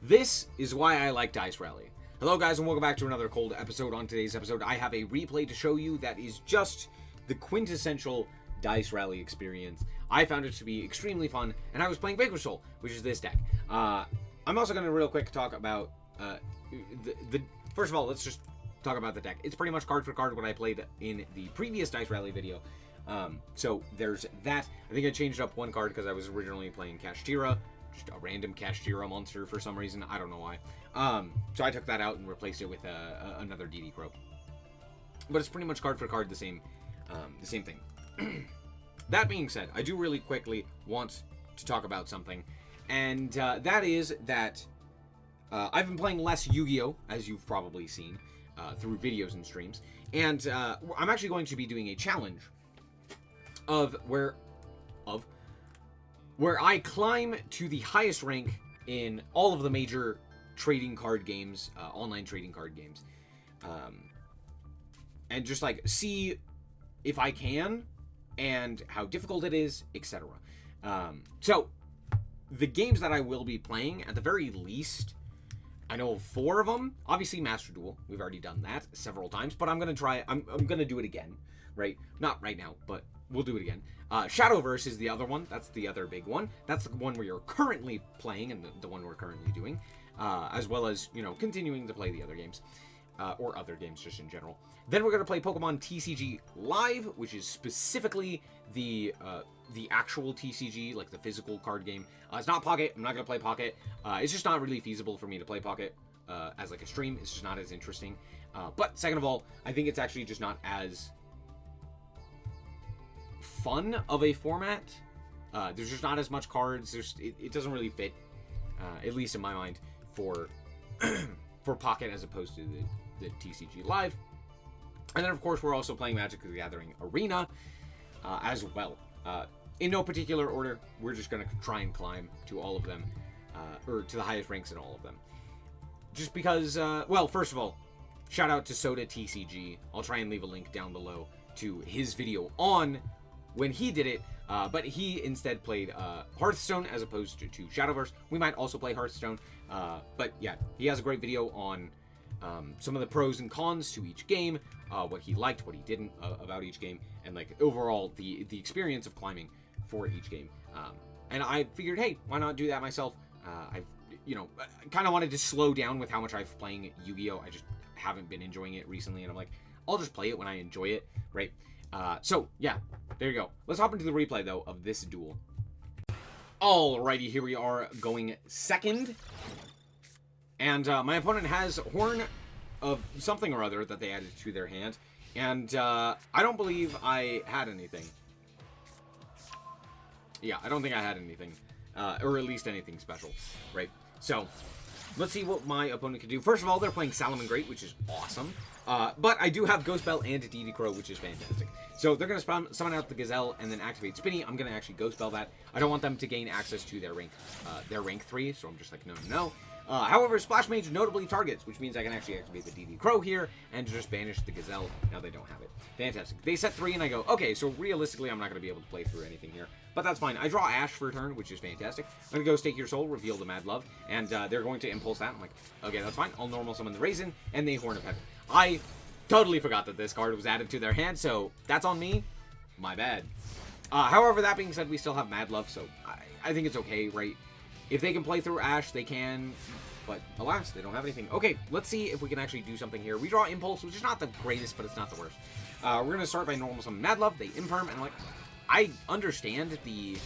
This is why I like Dice Rally. Hello guys and welcome back to another cold episode. On today's episode, I have a replay to show you that is just the quintessential Dice Rally experience. I found it to be extremely fun, and I was playing Vanquish, which is this deck. I'm also going to real quick talk about first of all, let's just talk about the deck. It's pretty much card for card what I played in the previous Dice Rally video. So there's that. I think I changed up one card because I was originally playing Kashtira, just a random Kashtira monster for some reason. I don't know why. So I took that out and replaced it with another DD Crow. But it's pretty much card for card the same thing. That being said, I do really quickly want to talk about something, and that is that I've been playing less Yu-Gi-Oh, as you've probably seen through videos and streams, and I'm actually going to be doing a challenge of where I climb to the highest rank in all of the major trading card games, online trading card games, and just like see if I can and how difficult it is, etc. So the games that I will be playing, at the very least, I know of 4 of them. Obviously Master Duel, we've already done that several times, but I'm gonna do it again, right? Not right now, but we'll do it again. Shadowverse is the other one. That's the other big one. That's the one where you're currently playing, and the one we're currently doing, as well as, you know, continuing to play the other games, or other games just in general. Then we're going to play Pokemon TCG Live, which is specifically the actual TCG, like the physical card game. It's not Pocket. I'm not going to play Pocket. It's just not really feasible for me to play Pocket as like a stream. It's just not as interesting. But second of all, I think it's actually just not as fun of a format. There's just not as much cards. It doesn't really fit, at least in my mind, for for Pocket as opposed to the TCG Live. And then, of course, we're also playing Magic the Gathering Arena as well. In no particular order, we're just going to try and climb to all of them, or to the highest ranks in all of them. Just because, well, first of all, shout out to Soda TCG. I'll try and leave a link down below to his video on when he did it, but he instead played Hearthstone as opposed to Shadowverse. We might also play Hearthstone, but yeah, he has a great video on some of the pros and cons to each game, what he liked, what he didn't about each game, and like overall the experience of climbing for each game. And I figured, hey, why not do that myself? I've, you know, kind of wanted to slow down with how much I've playing Yu-Gi-Oh. I just haven't been enjoying it recently, and I'm like, I'll just play it when I enjoy it, right? So yeah, there you go. Let's hop into the replay though of this duel. Alrighty, here we are going second. And my opponent has Horn of something or other that they added to their hand. And I don't believe I had anything. Yeah, I don't think I had anything. Or at least anything special, right? So, let's see what my opponent can do. First of all, they're playing Salamangreat, which is awesome. But I do have Ghost Bell and DD Crow, which is fantastic. So they're going to summon out the Gazelle and then activate Spinny. I'm going to actually Ghost Bell that. I don't want them to gain access to their rank 3, so I'm just like, no. However, Splash Mage notably targets, which means I can actually activate the DD Crow here and just banish the Gazelle. Now they don't have it. Fantastic. They set 3 and I go, okay, so realistically I'm not going to be able to play through anything here. But that's fine. I draw Ash for a turn, which is fantastic. I'm going to go Stake Your Soul, reveal the Mad Love, and they're going to Impulse that. I'm like, okay, that's fine. I'll normal summon the Raisin and the Horn of Heaven. I totally forgot that this card was added to their hand, so that's on me. My bad. However, that being said, we still have Mad Love, so I think it's okay, right? If they can play through Ash, they can, but alas, they don't have anything. Okay, let's see if we can actually do something here. We draw Impulse, which is not the greatest, but it's not the worst. We're going to start by normal summon Mad Love. They Imperm, and I'm like, I understand the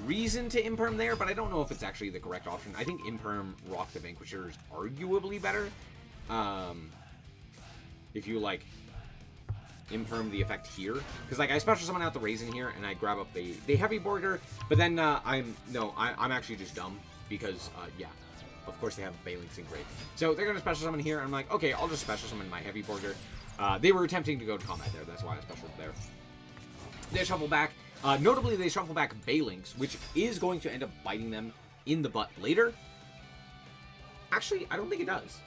reason to Imperm there, but I don't know if it's actually the correct option. I think Imperm Rock the Vanquisher is arguably better. If you, like, Imperm the effect here, because like I special summon out the Raisin here and I grab up the Heavy Border, but then I'm actually just dumb because yeah, of course they have Bailing's Grave, so they're gonna special summon here. I'm like, okay, I'll just special summon my Heavy Border. They were attempting to go to combat there, that's why I specialed there. They shuffle back. Notably, they shuffle back Bailings, which is going to end up biting them in the butt later. Actually, I don't think it does.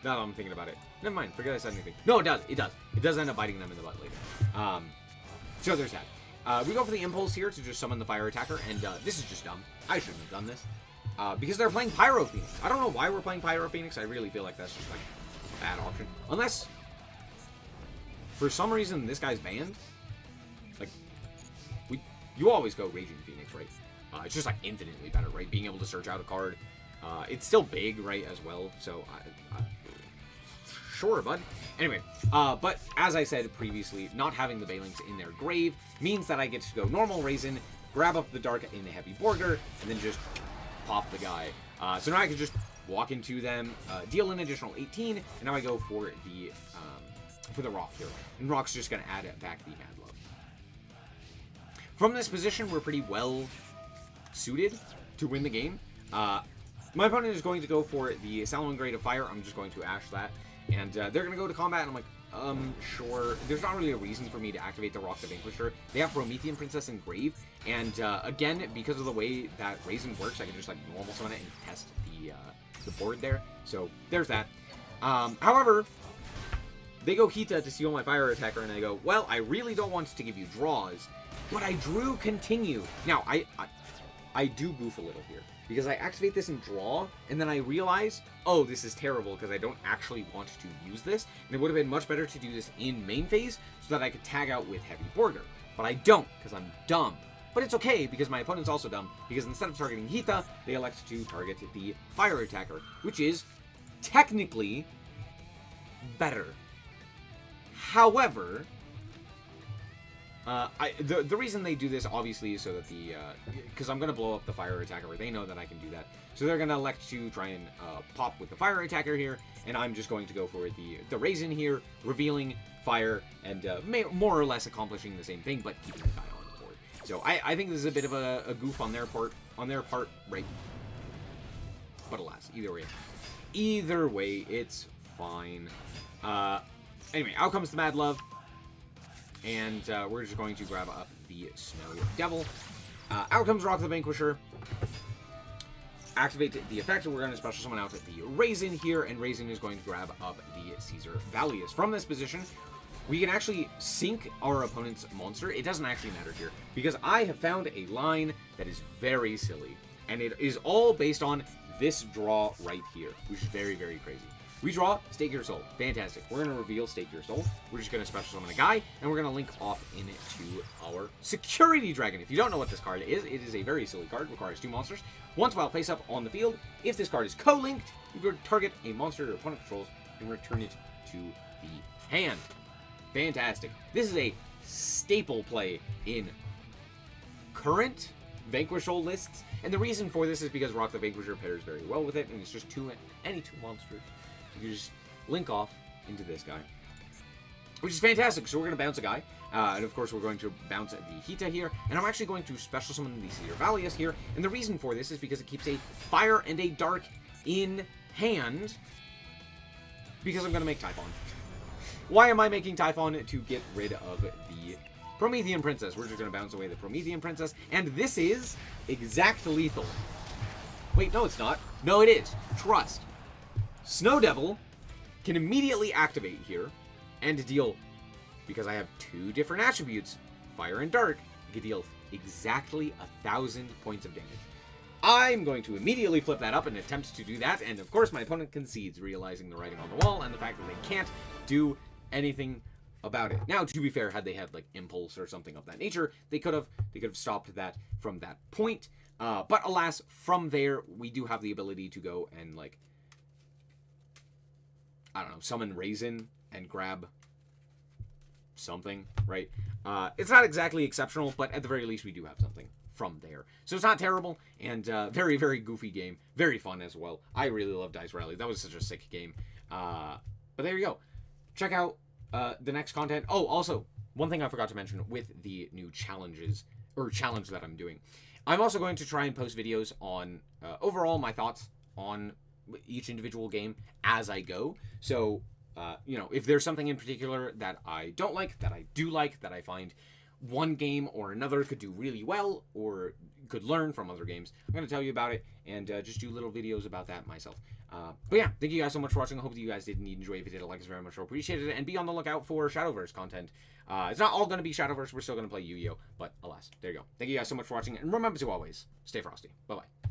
Now that I'm thinking about it. Never mind, forget I said anything. No, it does. It does. It does end up biting them in the butt later. So there's that. We go for the impulse here to just summon the fire attacker, and this is just dumb. I shouldn't have done this. Because they're playing Pyro Phoenix. I don't know why we're playing Pyro Phoenix. I really feel like that's just like a bad option. Unless, for some reason, this guy's banned. Like, you always go Raging Phoenix, right? It's just like infinitely better, right? Being able to search out a card. It's still big, right, as well. So, sure, bud. Anyway, but as I said previously, not having the Balinks in their grave means that I get to go normal Raisin, grab up the Dark in the Heavy Borger, and then just pop the guy. So now I can just walk into them, deal an additional 18, and now I go for the Rock here. And Rock's just going to add back the Mad Love. From this position, we're pretty well suited to win the game. My opponent is going to go for the Salamangreat of Fire. I'm just going to Ash that. And they're going to go to combat, and I'm like, sure. There's not really a reason for me to activate the Rock the Vanquisher. They have Promethean Princess in Grave, and again, because of the way that Raisin works, I can just like normal summon it and test the board there. So there's that. However, they go Hita to steal my fire attacker, and I go, well, I really don't want to give you draws, but I drew continue. Now, I do goof a little here, because I activate this and draw, and then I realize, oh, this is terrible, because I don't actually want to use this, and it would have been much better to do this in main phase, so that I could tag out with Heavy Borger. But I don't, because I'm dumb. But it's okay, because my opponent's also dumb, because instead of targeting Hita, they elect to target the fire attacker, which is technically better. However, the reason they do this, obviously, is so that because I'm going to blow up the fire attacker, they know that I can do that. So they're going to elect to try and pop with the fire attacker here, and I'm just going to go for the Raisin here, revealing fire, and more or less accomplishing the same thing, but keeping the guy on the board. So I think this is a bit of a goof on their part, right? But alas, either way, it's fine. Anyway, out comes the Mad Love. And we're just going to grab up the Snow Devil. Out comes Rock the Vanquisher. Activate the effect. We're going to special summon out the Raisin here. And Raisin is going to grab up the Caesar Valius. From this position, we can actually sink our opponent's monster. It doesn't actually matter here, because I have found a line that is very silly. And it is all based on this draw right here, which is very, very crazy. We draw Stake Your Soul. Fantastic. We're going to reveal Stake Your Soul. We're just going to special summon a guy, and we're going to link off into our Security Dragon. If you don't know what this card is, it is a very silly card. It requires 2 monsters. Once while face up on the field, if this card is co-linked, you go target a monster your opponent controls and return it to the hand. Fantastic. This is a staple play in current Vanquishol lists, and the reason for this is because Rock the Vanquisher pairs very well with it, and it's just any two monsters. You just link off into this guy, which is fantastic. So we're going to bounce a guy, and of course we're going to bounce the Hita here, and I'm actually going to special summon the Caesar Valius here, and the reason for this is because it keeps a fire and a dark in hand, because I'm going to make Typhon. Why am I making Typhon? To get rid of the Promethean Princess. We're just going to bounce away the Promethean Princess, and this is exact lethal. Wait, no it's not. No it is. Trust. Snow Devil can immediately activate here and deal, because I have 2 different attributes, Fire and Dark, I can deal exactly 1,000 points of damage. I'm going to immediately flip that up and attempt to do that, and of course my opponent concedes, realizing the writing on the wall and the fact that they can't do anything about it. Now, to be fair, had they had like Impulse or something of that nature, they could have stopped that from that point. But alas, from there, we do have the ability to go and like, I don't know, summon Raisin and grab something, right? It's not exactly exceptional, but at the very least, we do have something from there. So it's not terrible, and very, very goofy game. Very fun as well. I really love Dice Rally. That was such a sick game. But there you go. Check out the next content. Oh, also, one thing I forgot to mention with the new challenge that I'm doing. I'm also going to try and post videos on overall my thoughts on each individual game as I go. So, you know, if there's something in particular that I don't like, that I do like, that I find one game or another could do really well or could learn from other games, I'm going to tell you about it and just do little videos about that myself. But yeah, thank you guys so much for watching. I hope that you guys did indeed enjoy. If you did, a like is very much appreciated. And be on the lookout for Shadowverse content. It's not all going to be Shadowverse. We're still going to play Yu-Gi-Oh! But alas, there you go. Thank you guys so much for watching. And remember to always stay frosty. Bye-bye.